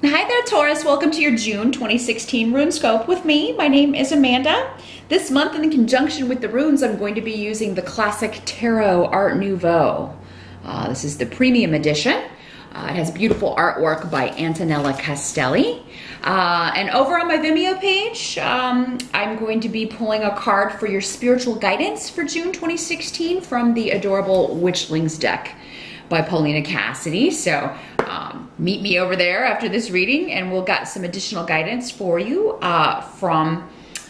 Hi there, Taurus. Welcome to your June 2016 Runescope with me. My name is Amanda. This month, in conjunction with the runes, I'm going to be using the classic Tarot Art Nouveau. This is the premium edition. It has beautiful artwork by Antonella Castelli. And over on my Vimeo page, I'm going to be pulling a card for your spiritual guidance for June 2016 from the adorable Witchlings deck by Paulina Cassidy. So meet me over there after this reading and we'll got some additional guidance for you from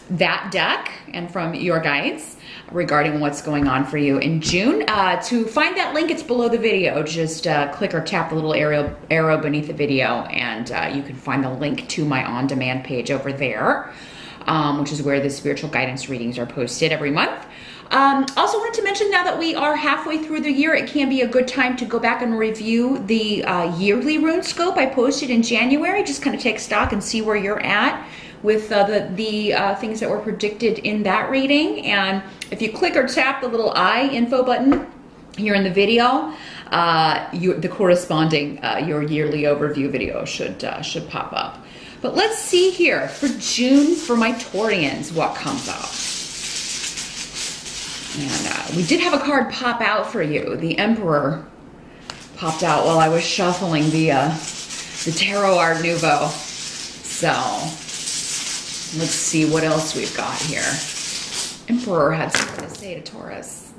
that deck and from your guides regarding what's going on for you in June. To find that link, it's below the video. Just click or tap the little arrow beneath the video and you can find the link to my on-demand page over there, which is where the spiritual guidance readings are posted every month. Also wanted to mention, now that we are halfway through the year, it can be a good time to go back and review the yearly Runescope I posted in January. Just kind of take stock and see where you're at with the things that were predicted in that reading. And if you click or tap the little I info button here in the video, the corresponding your yearly overview video should pop up. But let's see here for June for my Taurians what comes up. And we did have a card pop out for you. The Emperor popped out while I was shuffling the Tarot Art Nouveau. So let's see what else we've got here. Emperor had something to say to Taurus.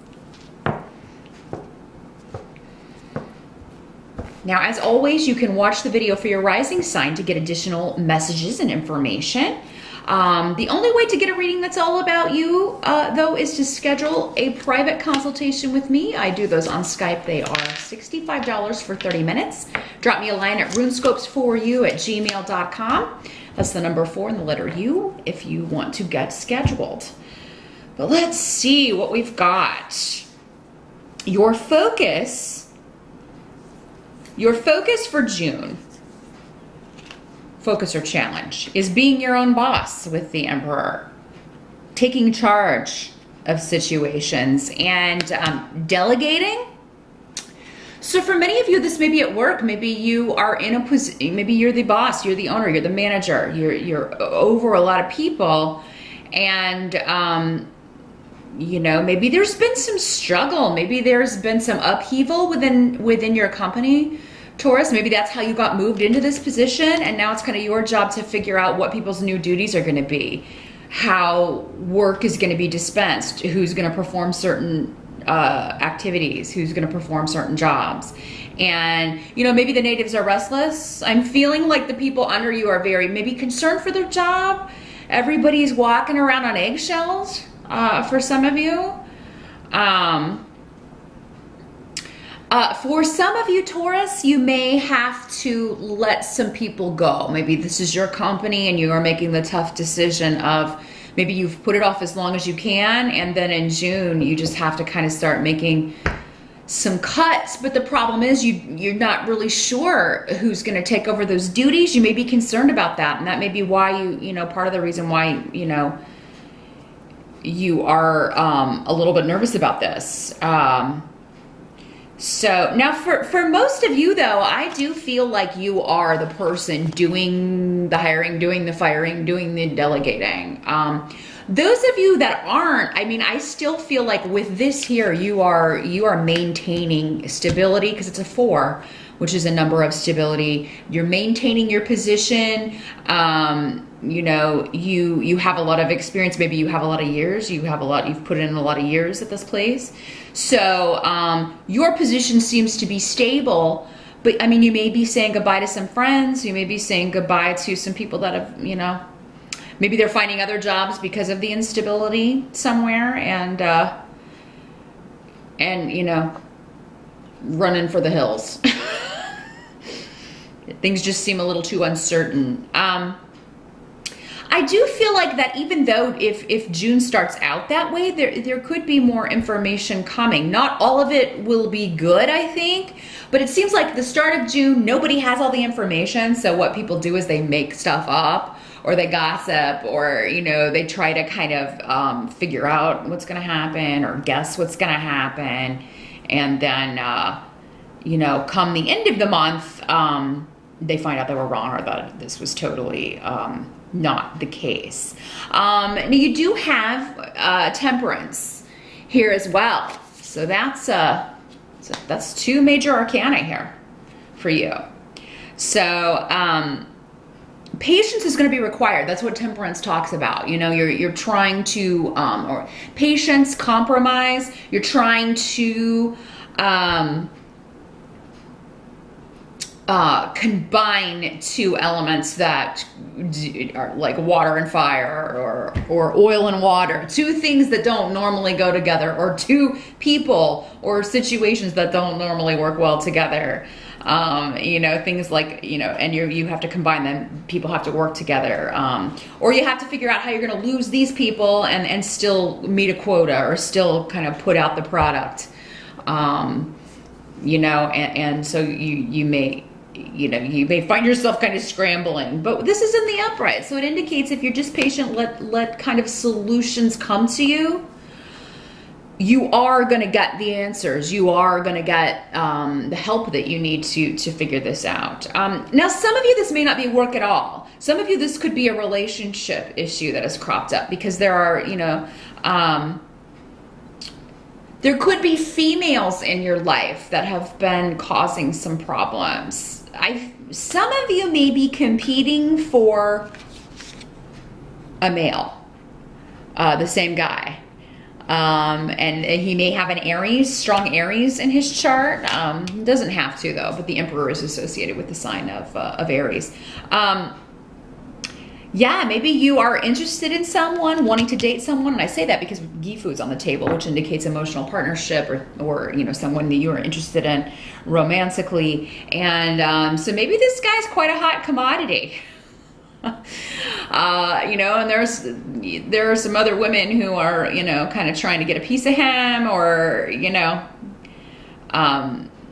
Now, as always, you can watch the video for your rising sign to get additional messages and information. The only way to get a reading that's all about you, though, is to schedule a private consultation with me. I do those on Skype. They are $65 for 30 minutes. Drop me a line at runescopes4u@gmail.com. That's the number 4 and the letter U if you want to get scheduled. But let's see what we've got. Your focus for June, focus or challenge, is being your own boss with the Emperor, taking charge of situations and delegating. So for many of you, this may be at work. Maybe you are in a position, maybe you're the boss, you're the owner, you're the manager, you're over a lot of people, and you know, maybe there's been some struggle, maybe there's been some upheaval within your company, Taurus. Maybe that's how you got moved into this position, and now it's kind of your job to figure out what people's new duties are going to be, how work is going to be dispensed, who's going to perform certain activities, who's going to perform certain jobs. And, you know, maybe the natives are restless. I'm feeling like the people under you are very maybe concerned for their job. Everybody's walking around on eggshells for some of you. For some of you, Taurus, you may have to let some people go. Maybe this is your company and you are making the tough decision of maybe you've put it off as long as you can, and then in June you just have to kind of start making some cuts. But the problem is you're not really sure who's going to take over those duties. You may be concerned about that, and that may be why you know, part of the reason why, you know, you are a little bit nervous about this. So now for most of you, though, I do feel like you are the person doing the hiring, doing the firing, doing the delegating. Those of you that aren't, I mean, I still feel like with this here, you are maintaining stability, because it's a 4, which is a number of stability. You're maintaining your position. You know, you have a lot of experience. Maybe you have a lot of years. You've put in a lot of years at this place. So your position seems to be stable. But I mean, you may be saying goodbye to some friends. You may be saying goodbye to some people that have, you know, maybe they're finding other jobs because of the instability somewhere, and you know, running for the hills. Things just seem a little too uncertain. I do feel like that even though if June starts out that way, there could be more information coming. Not all of it will be good, I think, but it seems like the start of June, nobody has all the information. So what people do is they make stuff up, or they gossip, or, you know, they try to kind of figure out what's going to happen or guess what's going to happen. And then, you know, come the end of the month, they find out they were wrong, or that this was totally not the case. Now you do have Temperance here as well. So that's two major arcana here for you. So patience is going to be required. That's what Temperance talks about. You know, you're trying to or patience, compromise. You're trying to combine two elements that are like water and fire, or oil and water, two things that don't normally go together, or two people or situations that don't normally work well together. You know, things like, you know, and you have to combine them. People have to work together. Or you have to figure out how you're going to lose these people and still meet a quota, or still kind of put out the product. You know, and so you may find yourself kind of scrambling, but this is in the upright. So it indicates if you're just patient, let kind of solutions come to you. You are going to get the answers. You are going to get the help that you need to figure this out. Now, some of you, this may not be work at all. Some of you, this could be a relationship issue that has cropped up, because there are, you know, there could be females in your life that have been causing some problems. Some of you may be competing for a male, the same guy. And he may have an Aries, strong Aries in his chart. Doesn't have to though, but the Emperor is associated with the sign of Aries. Yeah, maybe you are interested in someone, wanting to date someone, and I say that because Gifu's on the table, which indicates emotional partnership, or you know, someone that you are interested in romantically, and so maybe this guy's quite a hot commodity. You know, and there are some other women who are, you know, kind of trying to get a piece of him, or you know,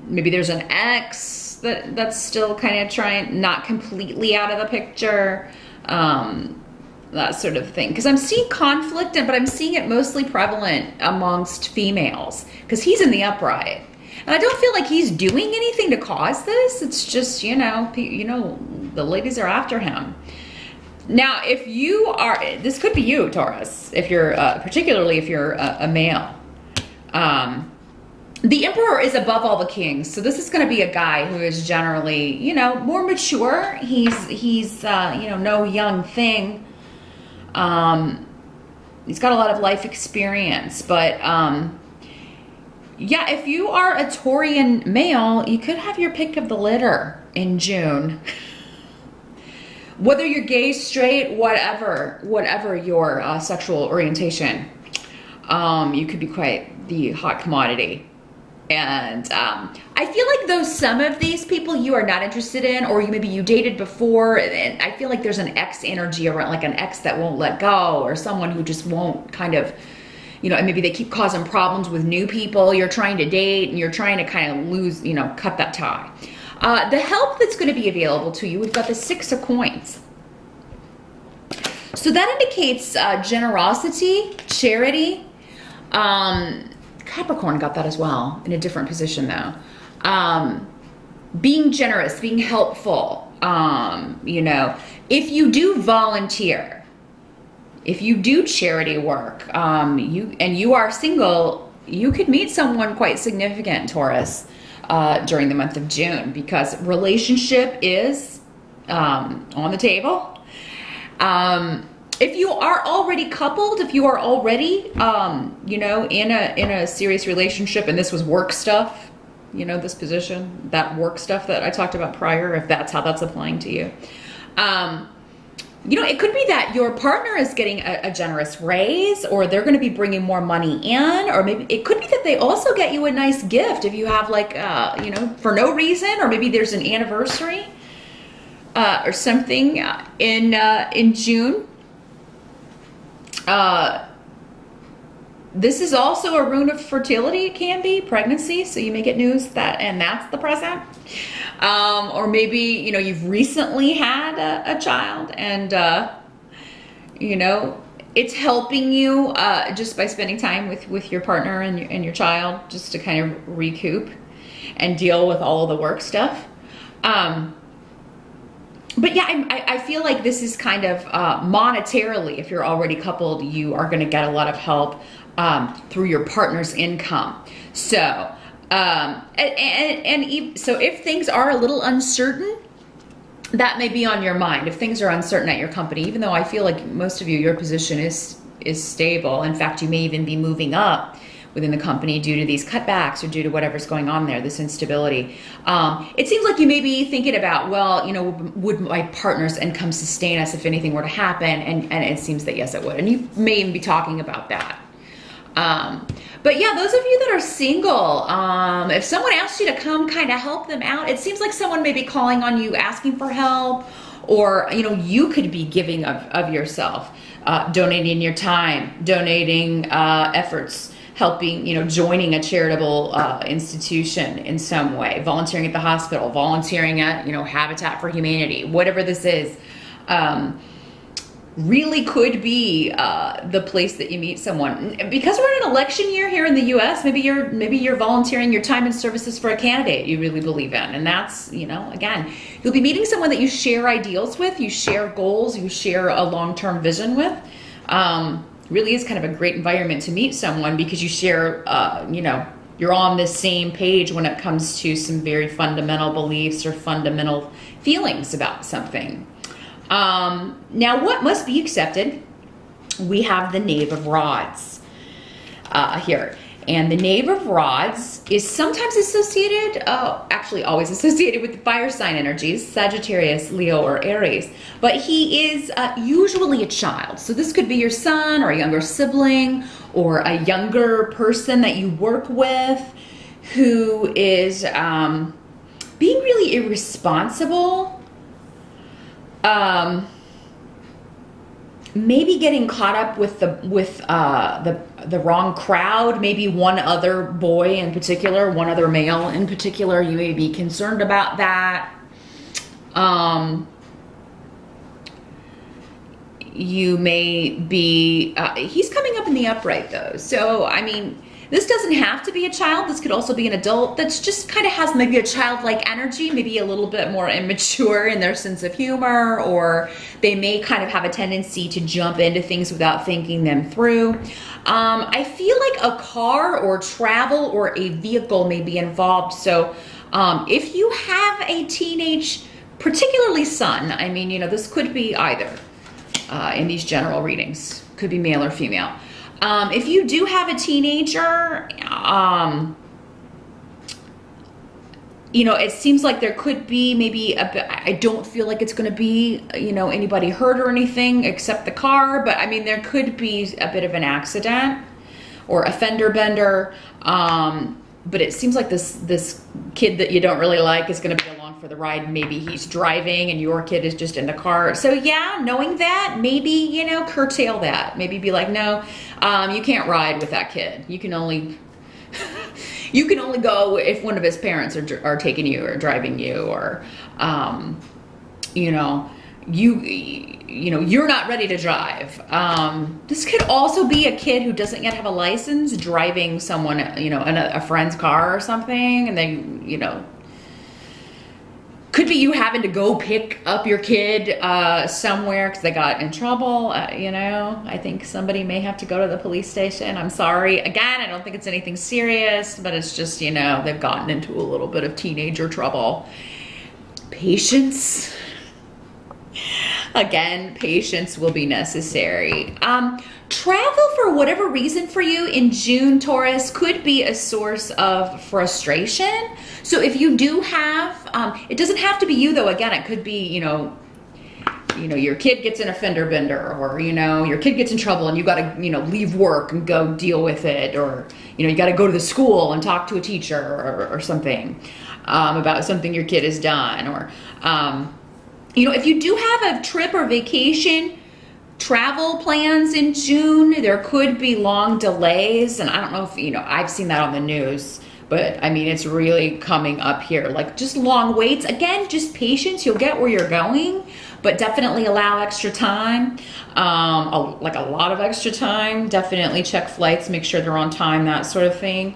maybe there's an ex that's still kind of trying, not completely out of the picture. That sort of thing. Because I'm seeing conflict, but I'm seeing it mostly prevalent amongst females, because he's in the upright. And I don't feel like he's doing anything to cause this. It's just, you know, the ladies are after him. Now, if you are, this could be you, Taurus, if you're, particularly if you're a male. The Emperor is above all the kings, so this is going to be a guy who is generally, you know, more mature. He's you know, no young thing. He's got a lot of life experience, but yeah, if you are a Taurian male, you could have your pick of the litter in June. Whether you're gay, straight, whatever your sexual orientation, you could be quite the hot commodity. And I feel like though some of these people you are not interested in, or maybe you dated before, and I feel like there's an ex energy around, like an ex that won't let go, or someone who just won't kind of, you know, and maybe they keep causing problems with new people you're trying to date, and you're trying to kind of lose, you know, cut that tie. The help that's going to be available to you, we've got the 6 of Coins. So that indicates generosity, charity. Capricorn got that as well, in a different position though. Being generous, being helpful. You know, if you do volunteer, if you do charity work, you are single, you could meet someone quite significant, Taurus, during the month of June, because relationship is on the table. If you are already coupled, if you are already, you know, in a serious relationship, and this was work stuff, you know, this position, that work stuff that I talked about prior, if that's how that's applying to you, you know, it could be that your partner is getting a generous raise, or they're going to be bringing more money in, or maybe it could be that they also get you a nice gift if you have like, you know, for no reason, or maybe there's an anniversary or something in June. This is also a rune of fertility. It can be pregnancy, so you may get news and that's the present. Or maybe, you know, you've recently had a child, and you know, it's helping you just by spending time with your partner and your child, just to kind of recoup and deal with all of the work stuff. But yeah, I feel like this is kind of monetarily, if you're already coupled, you are going to get a lot of help through your partner's income. So, so if things are a little uncertain, that may be on your mind. If things are uncertain at your company, even though I feel like most of you, your position is stable. In fact, you may even be moving up within the company due to these cutbacks or due to whatever's going on there, this instability. It seems like you may be thinking about, well, you know, would my partner's income sustain us if anything were to happen? And it seems that yes, it would. And you may even be talking about that. But yeah, those of you that are single, if someone asks you to come kind of help them out, it seems like someone may be calling on you asking for help, or, you know, you could be giving of yourself, donating your time, donating efforts, helping, you know, joining a charitable institution in some way, volunteering at the hospital, volunteering at, you know, Habitat for Humanity, whatever this is. Really could be the place that you meet someone. Because we're in an election year here in the US, maybe you're volunteering your time and services for a candidate you really believe in. And that's, you know, again, you'll be meeting someone that you share ideals with, you share goals, you share a long-term vision with. Really is kind of a great environment to meet someone, because you share, you know, you're on the same page when it comes to some very fundamental beliefs or fundamental feelings about something. Now, what must be accepted? We have the Knave of Rods here. And the Knave of Rods is sometimes associated, actually always associated with the fire sign energies, Sagittarius, Leo, or Aries. But he is usually a child. So this could be your son or a younger sibling or a younger person that you work with who is being really irresponsible. Maybe getting caught up with the wrong crowd. Maybe one other boy in particular, one other male in particular. You may be concerned about that. You may be. He's coming up in the upright though, so I mean, this doesn't have to be a child. This could also be an adult that's just kind of has maybe a childlike energy, maybe a little bit more immature in their sense of humor, or they may kind of have a tendency to jump into things without thinking them through. I feel like a car or travel or a vehicle may be involved. So if you have a teenage, particularly son, I mean, you know, this could be either in these general readings, could be male or female. If you do have a teenager, you know, it seems like there could be maybe a bit, I don't feel like it's going to be, you know, anybody hurt or anything except the car, but I mean, there could be a bit of an accident or a fender bender. But it seems like this kid that you don't really like is going to be along for the ride. Maybe he's driving and your kid is just in the car. So yeah, knowing that, maybe, you know, curtail that. Maybe be like, no, you can't ride with that kid. You can only you can only go if one of his parents are taking you or driving you, or you know, you know, you're not ready to drive. This could also be a kid who doesn't yet have a license driving someone, you know, in a friend's car or something, and then, you know, could be you having to go pick up your kid somewhere because they got in trouble. You know, I think somebody may have to go to the police station. I'm sorry. Again, I don't think it's anything serious, but it's just, you know, they've gotten into a little bit of teenager trouble. Patience. Again, patience will be necessary. Travel for whatever reason for you in June, Taurus, could be a source of frustration. So if you do have, it doesn't have to be you though. Again, it could be, you know, your kid gets in a fender bender, or, you know, your kid gets in trouble and you got to, you know, leave work and go deal with it, or, you know, you got to go to the school and talk to a teacher or something about something your kid has done, or, you know, if you do have a trip or vacation, travel plans in June, there could be long delays. And I don't know if, you know, I've seen that on the news, but I mean, it's really coming up here, like just long waits. Again, just patience, you'll get where you're going, but definitely allow extra time, like a lot of extra time. Definitely check flights, make sure they're on time, that sort of thing.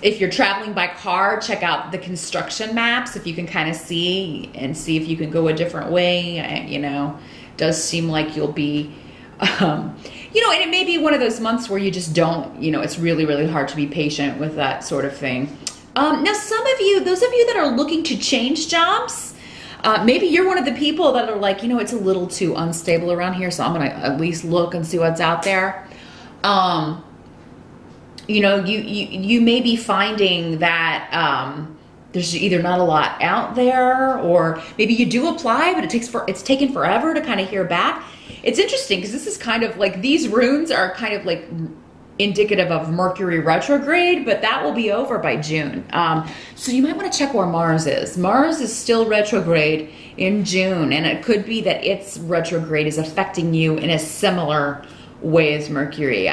If you're traveling by car, check out the construction maps if you can kind of see if you can go a different way. You know, does seem like you'll be, you know, and it may be one of those months where you just don't, you know, it's really, really hard to be patient with that sort of thing. Now, some of you, those of you that are looking to change jobs, maybe you're one of the people that are like, you know, it's a little too unstable around here, so I'm going to at least look and see what's out there. You know, you may be finding that there's either not a lot out there, or maybe you do apply, but it's taken forever to kind of hear back. It's interesting because this is kind of like, these runes are kind of like indicative of Mercury retrograde, but that will be over by June. So you might want to check where Mars is. Mars is still retrograde in June, and it could be that its retrograde is affecting you in a similar way as Mercury.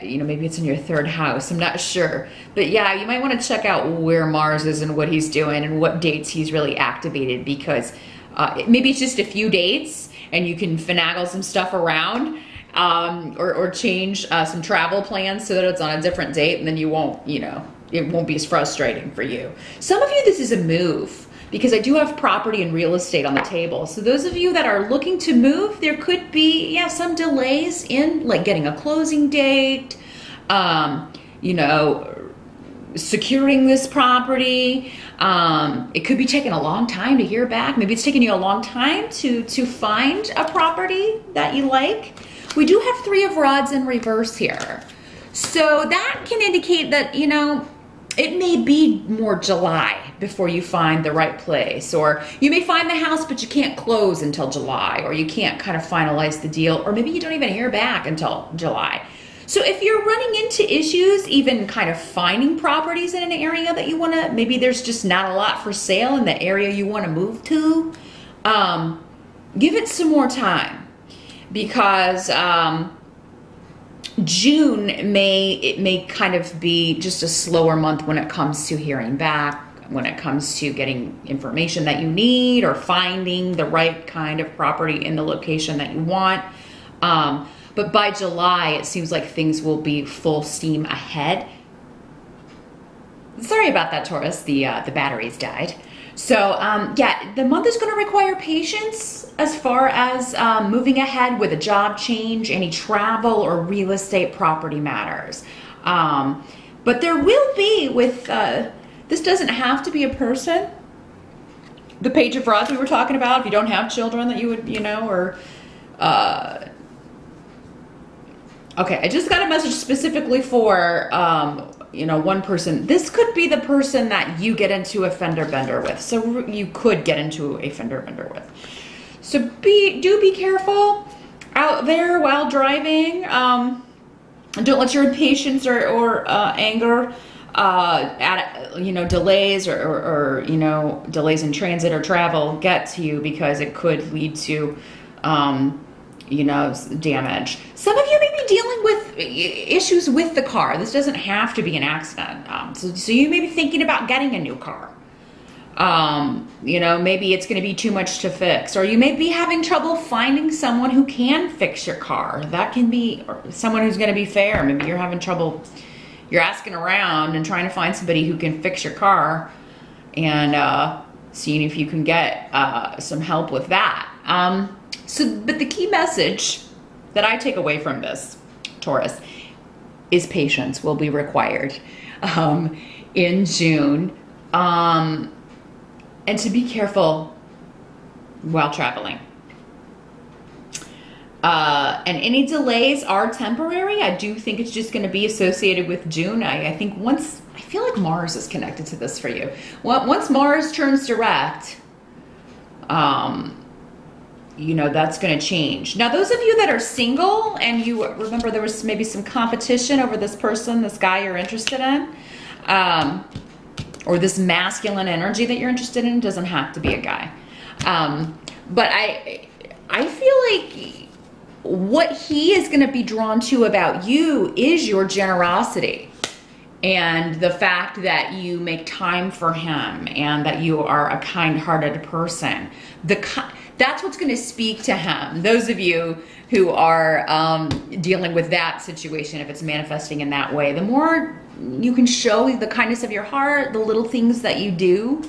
You know, maybe it's in your 3rd house. I'm not sure. But yeah, you might want to check out where Mars is and what he's doing and what dates he's really activated, because maybe it's just a few dates and you can finagle some stuff around. Or change some travel plans so that it's on a different date, and then you won't, you know, it won't be as frustrating for you. Some of you, this is a move, because I do have property and real estate on the table. So those of you that are looking to move, there could be, yeah, some delays in like getting a closing date, you know, securing this property. It could be taking a long time to hear back. Maybe it's taking you a long time to find a property that you like. We do have 3 of rods in reverse here. So that can indicate that, you know, it may be more July before you find the right place, or you may find the house, but you can't close until July, or you can't kind of finalize the deal, or maybe you don't even hear back until July. So if you're running into issues, even kind of finding properties in an area that you want to, maybe there's just not a lot for sale in the area you want to move to, give it some more time. Because June may kind of be just a slower month when it comes to hearing back, when it comes to getting information that you need, or finding the right kind of property in the location that you want. But by July, it seems like things will be full steam ahead. Sorry about that, Taurus. The batteries died. So yeah, the month is going to require patience as far as moving ahead with a job change, any travel or real estate property matters. But there will be with, this doesn't have to be a person. The Page of Rods we were talking about, if you don't have children that you would, you know, or, okay, I just got a message specifically for, you know, one person. This could be the person that you get into a fender bender with. So you could get into a fender bender with. So do be careful out there while driving. Don't let your impatience or anger, you know, delays or you know, delays in transit or travel get to you, because it could lead to, you know, damage. Some of you may be dealing with issues with the car. This doesn't have to be an accident. So you may be thinking about getting a new car. You know, maybe it's going to be too much to fix, or you may be having trouble finding someone who can fix your car. That can be someone who's going to be fair. Maybe you're having trouble, you're asking around and trying to find somebody who can fix your car, and seeing if you can get some help with that. But the key message that I take away from this, Taurus, is patience will be required in June. And to be careful while traveling. And any delays are temporary. I do think it's just going to be associated with June. I think once, I feel like Mars is connected to this for you. Once Mars turns direct, you know, that's going to change. Now, those of you that are single and you remember there was maybe some competition over this person, this guy you're interested in, or this masculine energy that you're interested in, doesn't have to be a guy. But I feel like what he is going to be drawn to about you is your generosity, and the fact that you make time for him, and that you are a kind-hearted person. That's what's going to speak to him. Those of you who are dealing with that situation, if it's manifesting in that way, the more you can show the kindness of your heart, the little things that you do,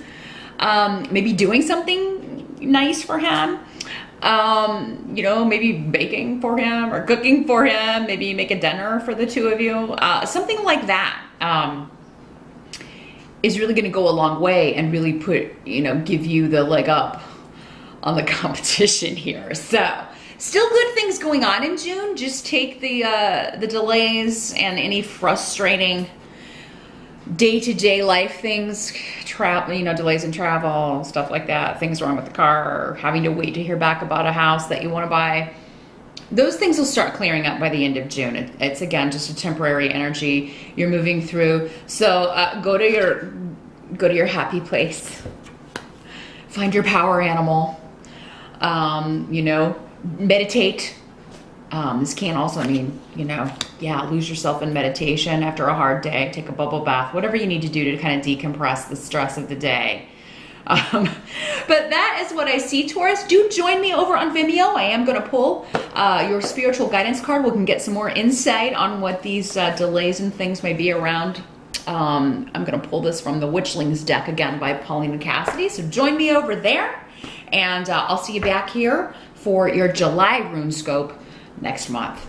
maybe doing something nice for him, you know, maybe baking for him or cooking for him, maybe make a dinner for the two of you, something like that. Is really going to go a long way and really put, you know, give you the leg up on the competition here. So still good things going on in June. Just take the delays and any frustrating day-to-day life things, travel, you know, delays in travel, stuff like that, things wrong with the car, or having to wait to hear back about a house that you want to buy. Those things will start clearing up by the end of June. It's again just a temporary energy you're moving through. So go to your happy place. Find your power animal. You know, meditate. This can also mean, you know, yeah, lose yourself in meditation after a hard day. Take a bubble bath. Whatever you need to do to kind of decompress the stress of the day. But that is what I see, Taurus. Do join me over on Vimeo. I am going to pull your spiritual guidance card. We can get some more insight on what these delays and things may be around. I'm going to pull this from the Witchlings deck again by Pauline and Cassidy. So join me over there, and I'll see you back here for your July Runescope next month.